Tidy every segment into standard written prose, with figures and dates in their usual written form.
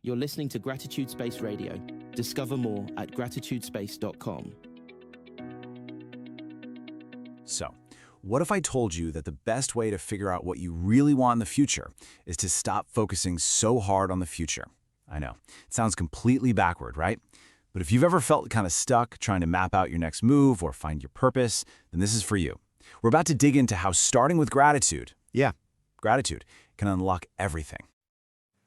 You're listening to Gratitude Space Radio. Discover more at gratitudespace.com. So, what if I told you that the best way to figure out what you really want in the future is to stop focusing so hard on the future? I know, it sounds completely backward, right? But if you've ever felt kind of stuck trying to map out your next move or find your purpose, then this is for you. We're about to dig into how starting with gratitude, gratitude, can unlock everything.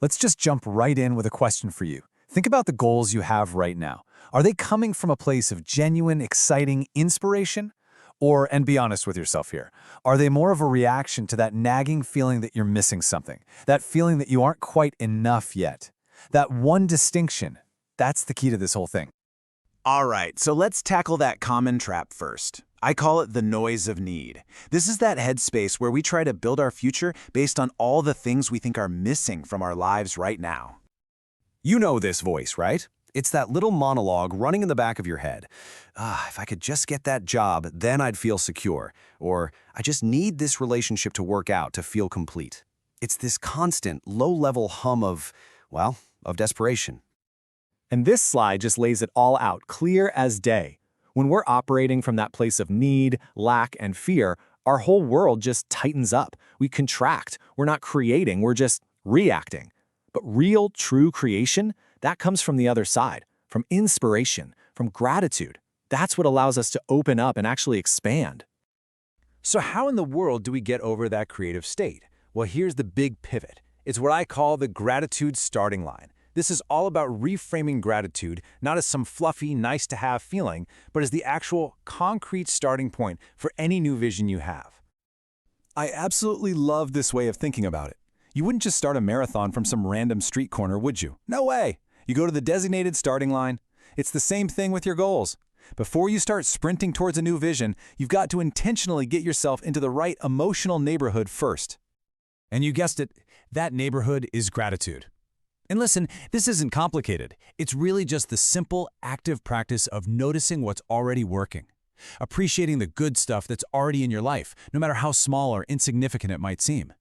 Let's just jump right in with a question for you. Think about the goals you have right now. Are they coming from a place of genuine, exciting inspiration? Or, and be honest with yourself here, are they more of a reaction to that nagging feeling that you're missing something? That feeling that you aren't quite enough yet? That one distinction, that's the key to this whole thing. All right, so let's tackle that common trap first. I call it the noise of need. This is that headspace where we try to build our future based on all the things we think are missing from our lives right now. You know this voice, right? It's that little monologue running in the back of your head. If I could just get that job, then I'd feel secure. Or, I just need this relationship to work out to feel complete. It's this constant, low-level hum of desperation. And this slide just lays it all out, clear as day. When we're operating from that place of need, lack, and fear, our whole world just tightens up. We contract. We're not creating, we're just reacting. But real, true creation, that comes from the other side, from inspiration, from gratitude. That's what allows us to open up and actually expand. So how in the world do we get over that creative state? Well, here's the big pivot. It's what I call the gratitude starting line. This is all about reframing gratitude, not as some fluffy, nice-to-have feeling, but as the actual, concrete starting point for any new vision you have. I absolutely love this way of thinking about it. You wouldn't just start a marathon from some random street corner, would you? No way! You go to the designated starting line. It's the same thing with your goals. Before you start sprinting towards a new vision, you've got to intentionally get yourself into the right emotional neighborhood first. And you guessed it, that neighborhood is gratitude. And listen, this isn't complicated. It's really just the simple, active practice of noticing what's already working. Appreciating the good stuff that's already in your life, no matter how small or insignificant it might seem.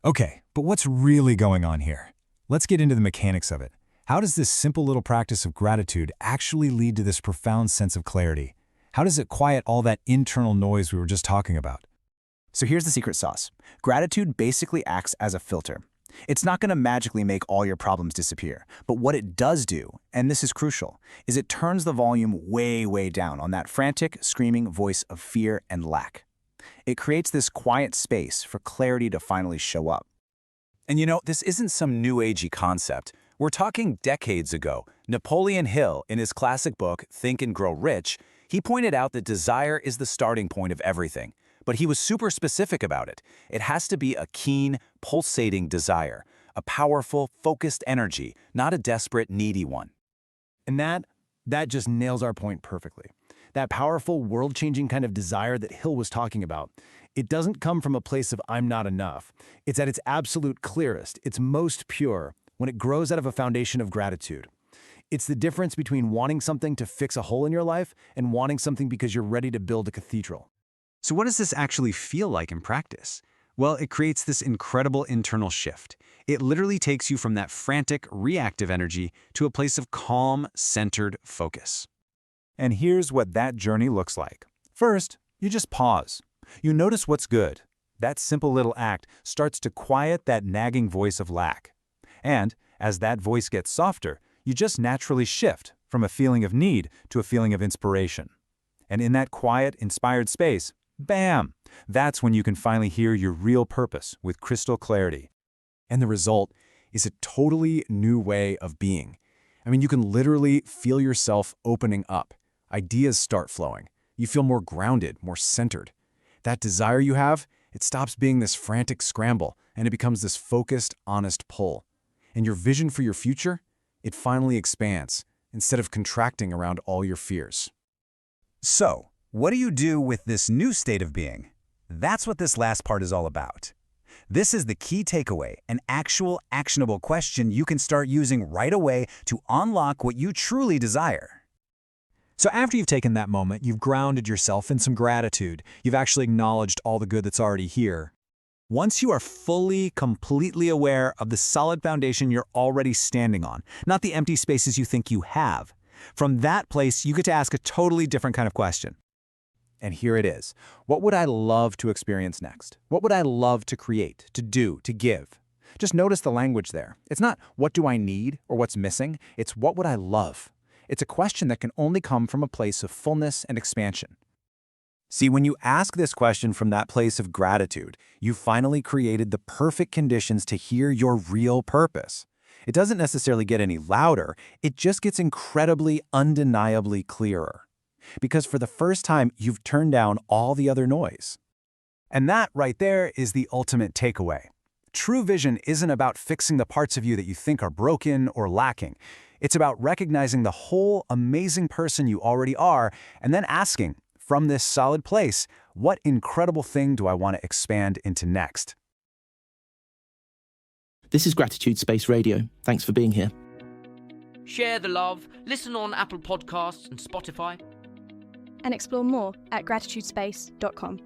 Okay, but what's really going on here? Let's get into the mechanics of it. How does this simple little practice of gratitude actually lead to this profound sense of clarity? How does it quiet all that internal noise we were just talking about? So here's the secret sauce. Gratitude basically acts as a filter. It's not going to magically make all your problems disappear, but what it does do, and this is crucial, is it turns the volume way, way down on that frantic, screaming voice of fear and lack. It creates this quiet space for clarity to finally show up. And you know, this isn't some new agey concept. We're talking decades ago. Napoleon Hill, in his classic book, Think and Grow Rich, he pointed out that desire is the starting point of everything. But he was super specific about it. It has to be a keen, pulsating desire, a powerful, focused energy, not a desperate, needy one. And that just nails our point perfectly. That powerful, world-changing kind of desire that Hill was talking about, it doesn't come from a place of I'm not enough. It's at its absolute clearest, its most pure, when it grows out of a foundation of gratitude. It's the difference between wanting something to fix a hole in your life and wanting something because you're ready to build a cathedral. So what does this actually feel like in practice? Well, it creates this incredible internal shift. It literally takes you from that frantic, reactive energy to a place of calm, centered focus. And here's what that journey looks like. First, you just pause. You notice what's good. That simple little act starts to quiet that nagging voice of lack. And as that voice gets softer, you just naturally shift from a feeling of need to a feeling of inspiration. And in that quiet, inspired space, bam! That's when you can finally hear your real purpose with crystal clarity. And the result is a totally new way of being. I mean, you can literally feel yourself opening up. Ideas start flowing. You feel more grounded, more centered. That desire you have, it stops being this frantic scramble, and it becomes this focused, honest pull. And your vision for your future, it finally expands, instead of contracting around all your fears. So, what do you do with this new state of being? That's what this last part is all about. This is the key takeaway, an actual, actionable question you can start using right away to unlock what you truly desire. So after you've taken that moment, you've grounded yourself in some gratitude, you've actually acknowledged all the good that's already here. Once you are fully, completely aware of the solid foundation you're already standing on, not the empty spaces you think you have, from that place, you get to ask a totally different kind of question. And here it is. What would I love to experience next? What would I love to create, to do, to give? Just notice the language there. It's not what do I need or what's missing. It's what would I love? It's a question that can only come from a place of fullness and expansion. See, when you ask this question from that place of gratitude, you finally created the perfect conditions to hear your real purpose. It doesn't necessarily get any louder, it just gets incredibly, undeniably clearer. Because for the first time, you've turned down all the other noise. And that right there is the ultimate takeaway. True vision isn't about fixing the parts of you that you think are broken or lacking. It's about recognizing the whole amazing person you already are and then asking, from this solid place, what incredible thing do I want to expand into next? This is Gratitude Space Radio. Thanks for being here. Share the love, listen on Apple Podcasts and Spotify. And explore more at gratitudespace.com.